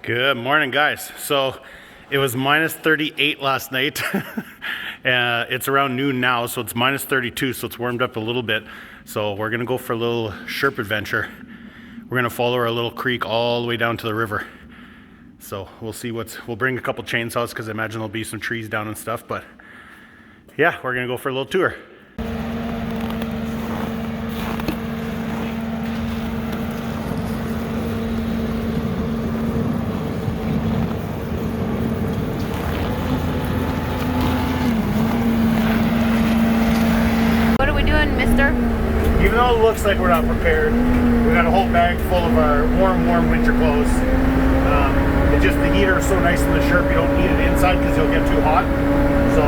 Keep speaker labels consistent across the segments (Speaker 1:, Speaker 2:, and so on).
Speaker 1: Good morning, guys. So it was minus 38 last night. It's around noon now, so it's minus 32, so it's warmed up a little bit. So we're gonna go for a little Sherp adventure. We're gonna follow our little creek all the way down to the river. So we'll see we'll bring a couple chainsaws because I imagine there'll be some trees down and stuff, but yeah, we're gonna go for a little tour. Even though it looks like we're not prepared, we got a whole bag full of our warm winter clothes. It's just the heater is so nice in the Sherp, you don't need it inside because you'll get too hot. So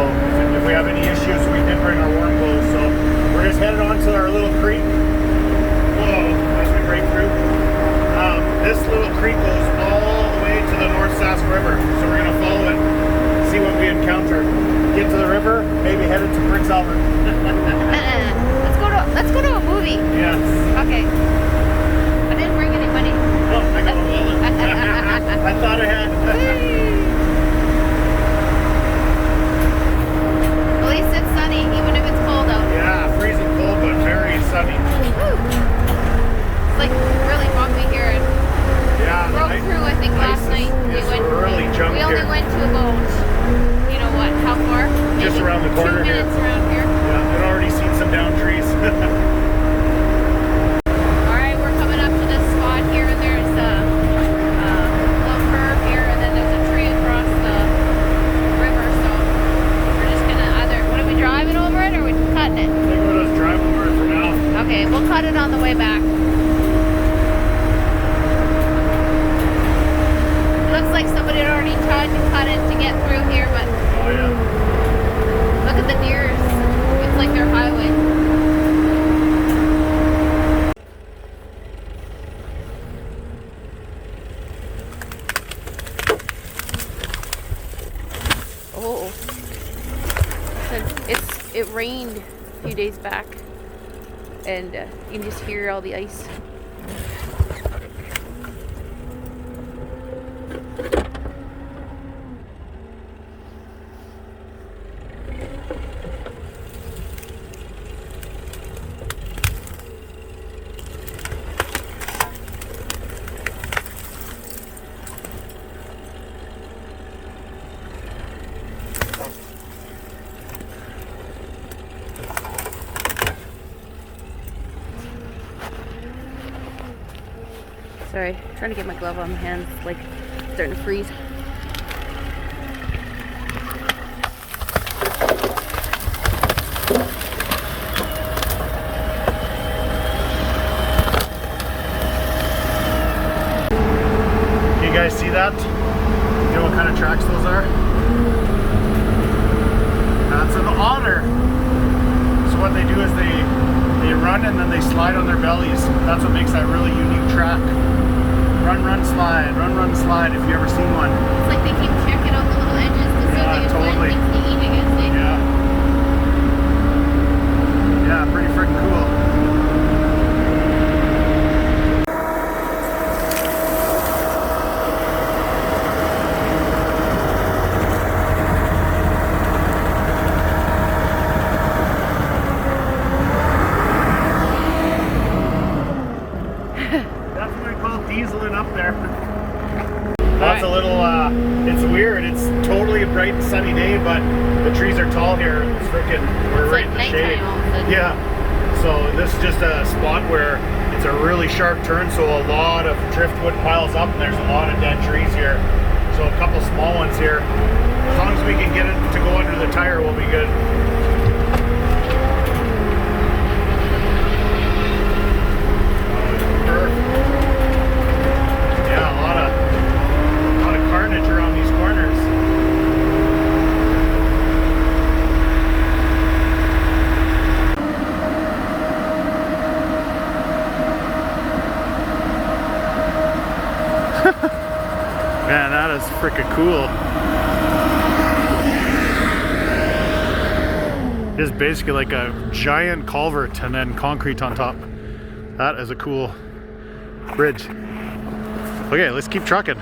Speaker 1: if we have any issues, we did bring our warm clothes. So we're just headed on to our little creek. Whoa, as we break through. This little creek goes all the way to the North Sask River. So we're gonna follow it, see what we encounter. Get to the river, maybe head it to Prince Albert.
Speaker 2: Let's go to a movie.
Speaker 1: Yes.
Speaker 2: Okay. I didn't bring any money.
Speaker 1: Oh, I got a wallet. I thought I had.
Speaker 2: At least it's sunny, even if it's cold out.
Speaker 1: Yeah, freezing cold, but very sunny.
Speaker 2: Woo. It's like really foggy here.
Speaker 1: Yeah.
Speaker 2: Broke through, I think, last night.
Speaker 1: We
Speaker 2: only went to about, you know what, how far?
Speaker 1: Just around the corner
Speaker 2: 2 minutes
Speaker 1: here.
Speaker 2: around here.
Speaker 1: Yeah, I'd already seen some down trees.
Speaker 2: Alright, we're coming up to this spot here, and there's a little curve here, and then there's a tree across the river, so we're just gonna what are we driving over it, or are we cutting it?
Speaker 1: I think we'll just drive over it for now.
Speaker 2: Okay, we'll cut it on the way back. Looks like somebody had already tried to cut it to get through here, but
Speaker 1: oh yeah.
Speaker 2: Look at the deers. It's like their highway. Oh. It rained a few days back, and you can just hear all the ice. Sorry, trying to get my glove on my hands, like starting to freeze.
Speaker 1: You guys see that? You know what kind of tracks those are? That's an otter. So what they do is they run and then they slide on their bellies. That's what makes that really unique track. Run, slide, if you ever seen one.
Speaker 2: It's like they keep checking out the little edges to see if they can find things to eat, I guess.
Speaker 1: Yeah. Yeah, pretty freaking cool. That's a little, it's weird. It's totally a bright and sunny day, but the trees are tall here. It's freaking, we're right in the shade. Yeah. So this is just a spot where it's a really sharp turn, so a lot of driftwood piles up, and there's a lot of dead trees here. So a couple small ones here. As long as we can get it to go under the tire, we'll be good. Carnage around these corners. Man, that is freaking cool. It's basically like a giant culvert and then concrete on top. That is a cool bridge. Okay, let's keep trucking.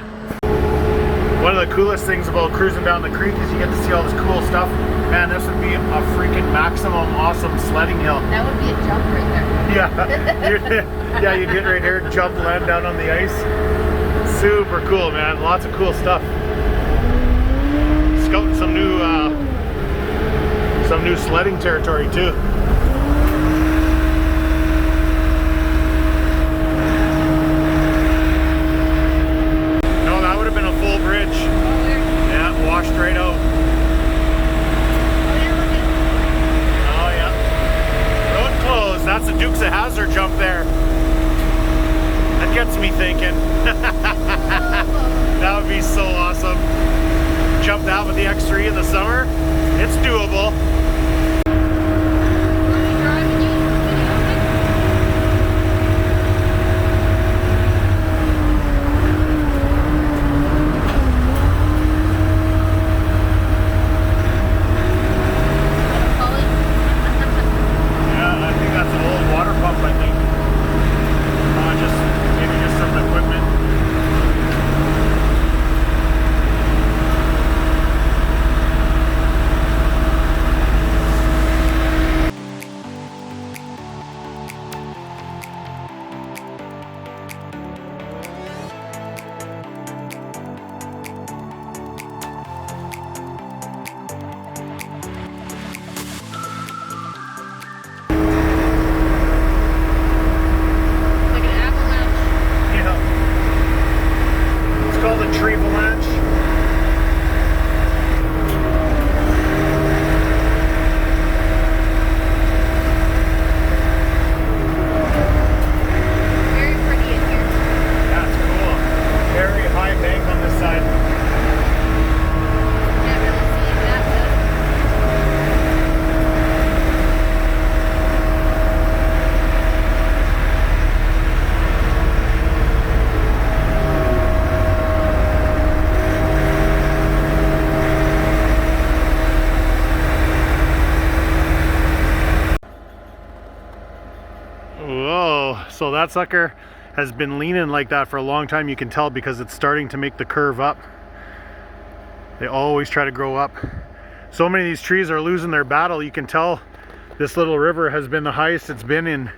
Speaker 1: One of the coolest things about cruising down the creek is you get to see all this cool stuff. Man, this would be a freaking maximum awesome sledding hill.
Speaker 2: That would be a jump right there.
Speaker 1: Yeah, yeah, you'd hit right here, jump, land down on the ice. Super cool, man. Lots of cool stuff. Scouting some new sledding territory too. No, that would have been a full bridge.
Speaker 2: Oh, weird.
Speaker 1: Yeah, washed right out.
Speaker 2: Oh, yeah, look at
Speaker 1: Oh yeah. Road closed. That's the Dukes of Hazzard jump there. That gets me thinking. That would be so awesome. Jump that with the X3 in the summer. It's doable. So that sucker has been leaning like that for a long time. You can tell because it's starting to make the curve up. They always try to grow up. So many of these trees are losing their battle. You can tell this little river has been the highest it's been in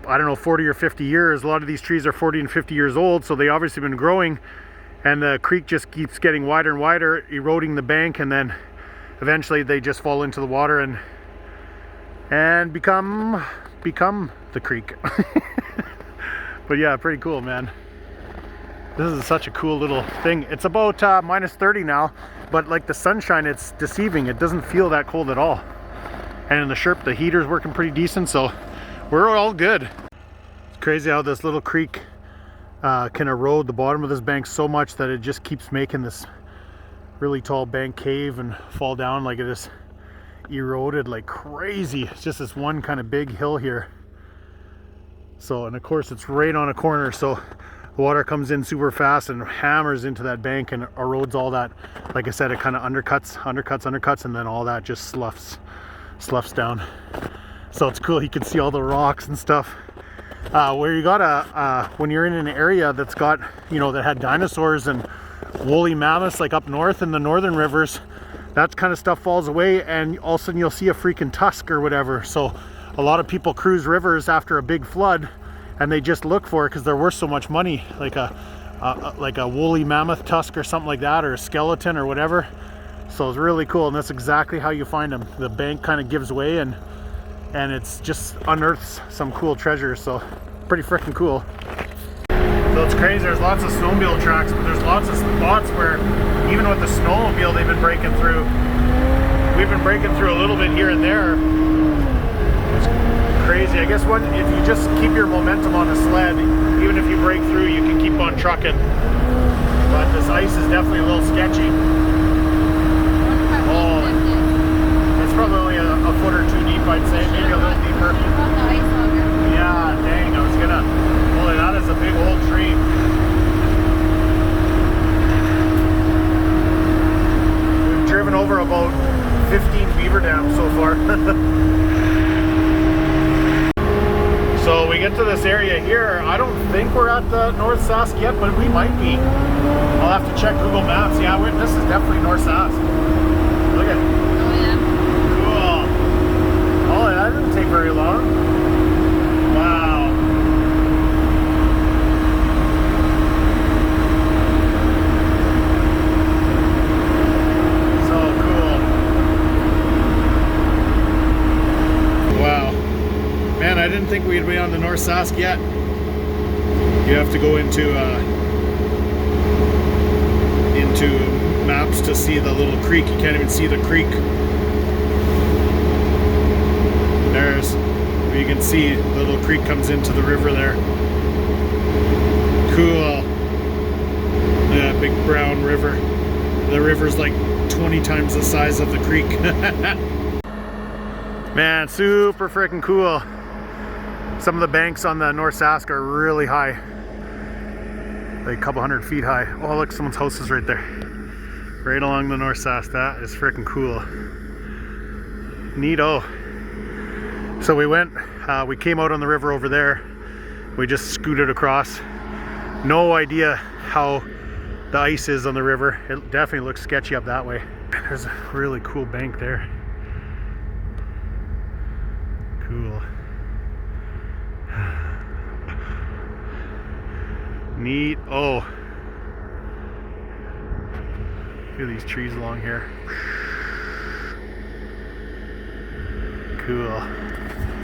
Speaker 1: I don't know, 40 or 50 years. A lot of these trees are 40 and 50 years old, so they obviously been growing, and the creek just keeps getting wider and wider, eroding the bank, and then eventually they just fall into the water and become the creek. But yeah, pretty cool, man. This is such a cool little thing. It's about minus 30 now, but like the sunshine, it's deceiving. It doesn't feel that cold at all. And in the Sherp, the heater's working pretty decent, so we're all good. It's crazy how this little creek can erode the bottom of this bank so much that it just keeps making this really tall bank cave and fall down. Like it is eroded like crazy. It's just this one kind of big hill here. So, and of course it's right on a corner, so the water comes in super fast and hammers into that bank and erodes all that. Like I said, it kind of undercuts, and then all that just sloughs down. So it's cool. You can see all the rocks and stuff. Where you gotta, when you're in an area that's got, you know, that had dinosaurs and woolly mammoths, like up north in the northern rivers, that kind of stuff falls away, and all of a sudden you'll see a freaking tusk or whatever. So a lot of people cruise rivers after a big flood, and they just look for it because they're worth so much money, like a woolly mammoth tusk or something like that, or a skeleton or whatever. So it's really cool, and that's exactly how you find them. The bank kind of gives way, and it's just unearths some cool treasures. So pretty freaking cool. So it's crazy. There's lots of snowmobile tracks, but there's lots of spots where even with the snowmobile they've been breaking through. We've been breaking through a little bit here and there. It's crazy. I guess if you just keep your momentum on the sled, even if you break through, you can keep on trucking. But this ice is definitely a little sketchy. Oh, it's probably only a foot or two deep, I'd say, maybe a little deeper. Yeah, dang, I was gonna. Holy, that is a big old tree. We've driven over about 15 beaver dams so far. So we get to this area here, I don't think we're at the North Sask yet, but we might be. I'll have to check Google Maps. Yeah, this is definitely North Sask. Look at it.
Speaker 2: Oh yeah.
Speaker 1: Cool. Oh, that didn't take very long. Wow. So cool. Wow. Man, I didn't think we'd be on the North Sask yet. You have to go into maps to see the little creek. You can't even see the creek. You can see the little creek comes into the river there. Cool. Look at that big brown river. The river's like 20 times the size of the creek. Man, super freaking cool. Some of the banks on the North Sask are really high. Like a couple 100 feet high. Oh, look, someone's house is right there. Right along the North Sask. That is freaking cool. Neato. So we came out on the river over there. We just scooted across. No idea how the ice is on the river. It definitely looks sketchy up that way. There's a really cool bank there. Cool. Neat. Oh. Look at these trees along here. Cool.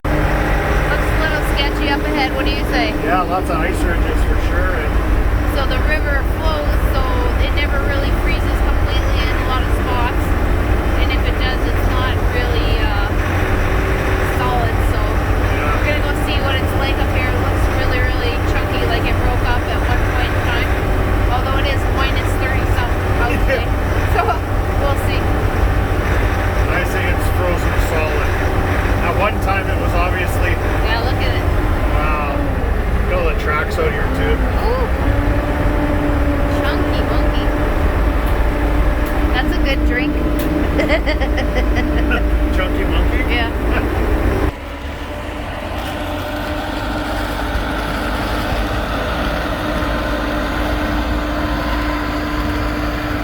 Speaker 2: Looks a little sketchy up ahead. What do you say?
Speaker 1: Yeah, lots of ice ridges for sure.
Speaker 2: So the river flows, so it never really freezes completely in a lot of spots. And if it does, it's not really solid. So we're gonna go see what it's like up here. It looks really, really chunky, like it broke up at one point in time. Although it is minus 30 something out today. So we'll see.
Speaker 1: I say it's frozen solid. At one time it was obviously...
Speaker 2: Yeah, look at it.
Speaker 1: Wow. Look at all the tracks out here too.
Speaker 2: Ooh. Chunky monkey. That's a good drink.
Speaker 1: Chunky monkey?
Speaker 2: Yeah.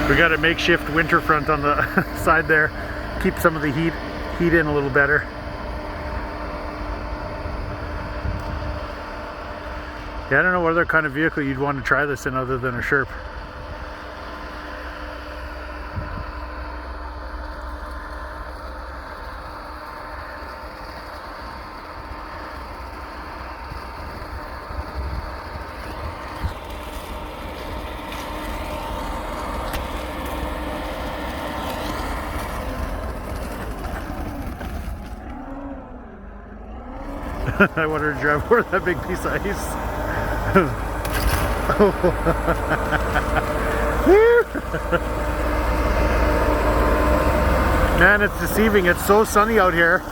Speaker 1: We got a makeshift winter front on the side there. Keep some of the heat in a little better. Yeah, I don't know what other kind of vehicle you'd want to try this in other than a Sherp. I wanted to drive over that big piece of ice. Man, it's deceiving. It's so sunny out here.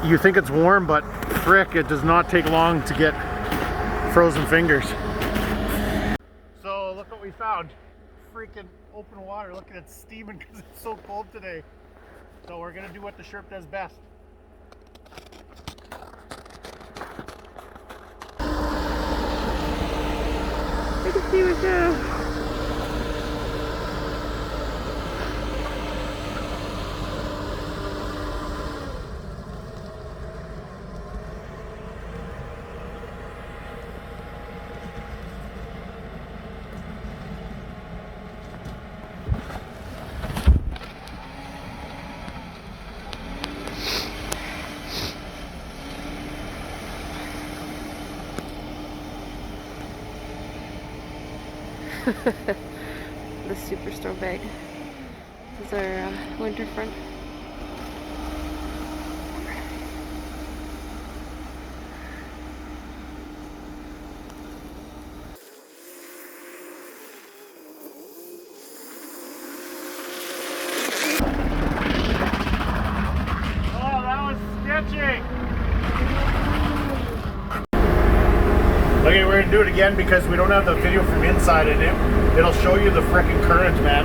Speaker 1: You think it's warm, but frick, it does not take long to get frozen fingers. So look what we found. Freaking open water. Look at it steaming because it's so cold today. So we're gonna do what the Sherp does best.
Speaker 2: I can see what's there. The Superstore bag. This is our winter front.
Speaker 1: Oh, that was sketchy. Okay, we're gonna do it again because we don't have the video from inside in it. It'll show you the frickin' current, man.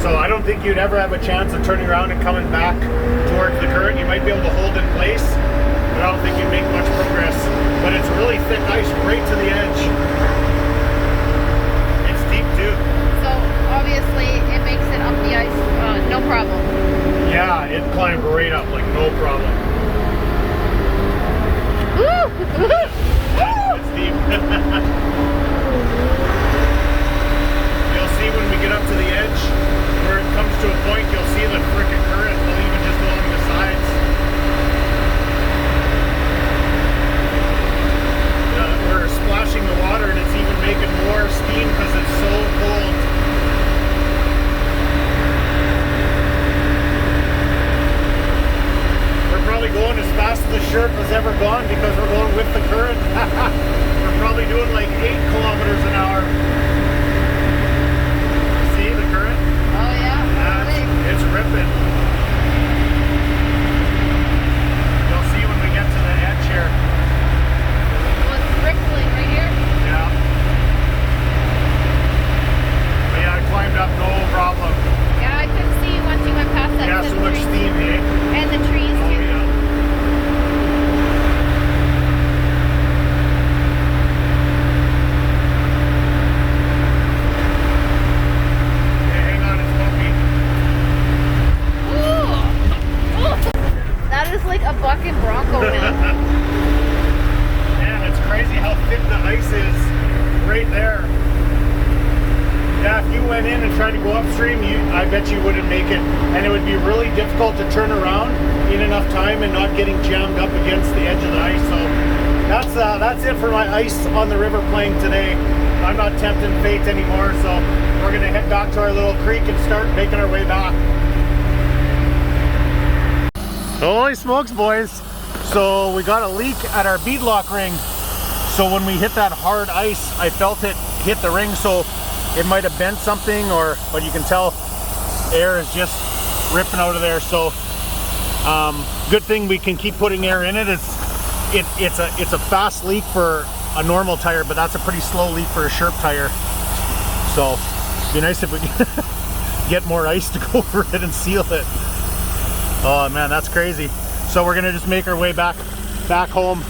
Speaker 1: So I don't think you'd ever have a chance of turning around and coming back towards the current. You might be able to hold in place, but I don't think you'd make much progress. But it's really thick ice right to the edge. It's deep too.
Speaker 2: So obviously it makes it up the ice, no problem.
Speaker 1: Yeah, it climbed right up like no problem.
Speaker 2: Woo!
Speaker 1: It's deep. You'll see when we get up to the edge, where it comes to a point, you'll see the frickin' current will even just along the sides. We're splashing the water and it's even making more steam because it's so cold. We're probably going as fast as the Sherp has ever gone because we're going with the current. We're probably doing like 8 kilometers an hour. See the current?
Speaker 2: Oh yeah.
Speaker 1: It's ripping. You'll see when we get to the edge here.
Speaker 2: Well, it's rippling right here.
Speaker 1: Yeah. But yeah, I climbed up no problem.
Speaker 2: Yeah, I could see once you went past that.
Speaker 1: Yeah, so much
Speaker 2: trees.
Speaker 1: steam, eh?
Speaker 2: And the trees
Speaker 1: Oh,
Speaker 2: too.
Speaker 1: yeah. Yeah, hang on, it's bumpy.
Speaker 2: Ooh. Ooh. That is like a bucking bronco now.
Speaker 1: Man, it's crazy how thick the ice is right there. Yeah, if you went in and tried to go upstream, I bet you wouldn't make it. And it would be really difficult to turn around in enough time and not getting jammed up against the edge of the ice. So that's it for my ice on the river playing today. I'm not tempting fate anymore, so we're gonna head back to our little creek and start making our way back. Holy smokes, boys. So we got a leak at our beadlock ring. So when we hit that hard ice, I felt it hit the ring, so it might have bent something, but you can tell air is just ripping out of there. So good thing we can keep putting air in it. It's a fast leak for a normal tire, but that's a pretty slow leak for a Sherp tire. So it'd be nice if we could get more ice to go over it and seal it. Oh man, that's crazy. So we're gonna just make our way back home.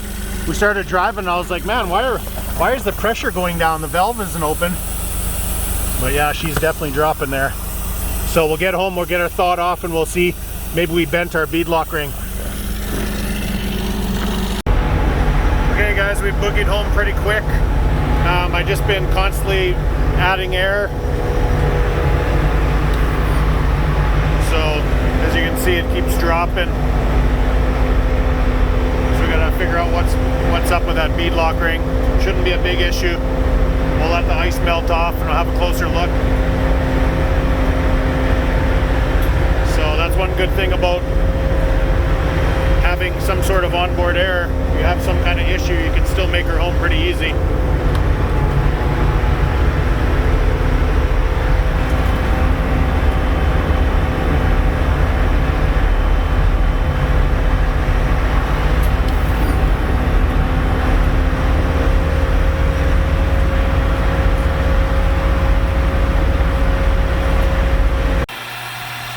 Speaker 1: We started driving and I was like, man, why is the pressure going down? The valve isn't open. But yeah, she's definitely dropping there. So we'll get home, we'll get our thawed off, and we'll see. Maybe we bent our beadlock ring. Okay guys, we boogied home pretty quick. I just been constantly adding air. So as you can see, it keeps dropping. So we gotta figure out what's up with that beadlock ring. Shouldn't be a big issue. We'll let the ice melt off and we'll have a closer look. So that's one good thing about having some sort of onboard air. If you have some kind of issue, you can still make her home pretty easy.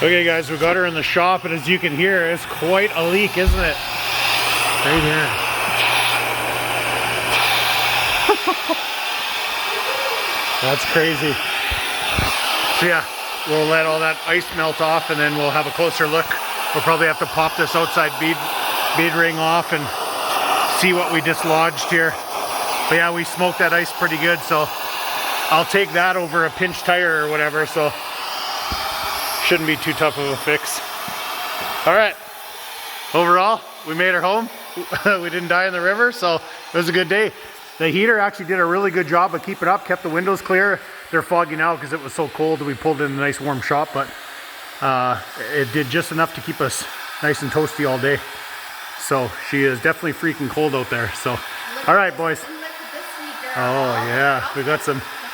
Speaker 1: Okay guys, we got her in the shop, and as you can hear, it's quite a leak, isn't it? Right here. That's crazy. So yeah, we'll let all that ice melt off and then we'll have a closer look. We'll probably have to pop this outside bead ring off and see what we dislodged here. But yeah, we smoked that ice pretty good, so I'll take that over a pinch tire or whatever, so shouldn't be too tough of a fix. All right, overall, we made her home. We didn't die in the river, so it was a good day. The heater actually did a really good job of keeping up, kept the windows clear. They're foggy now because it was so cold that we pulled in a nice warm shop, but it did just enough to keep us nice and toasty all day. So she is definitely freaking cold out there. So, all right, boys. Oh yeah,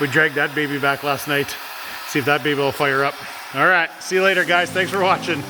Speaker 1: we dragged that baby back last night. See if that baby will fire up. All right, see you later guys. Thanks for watching.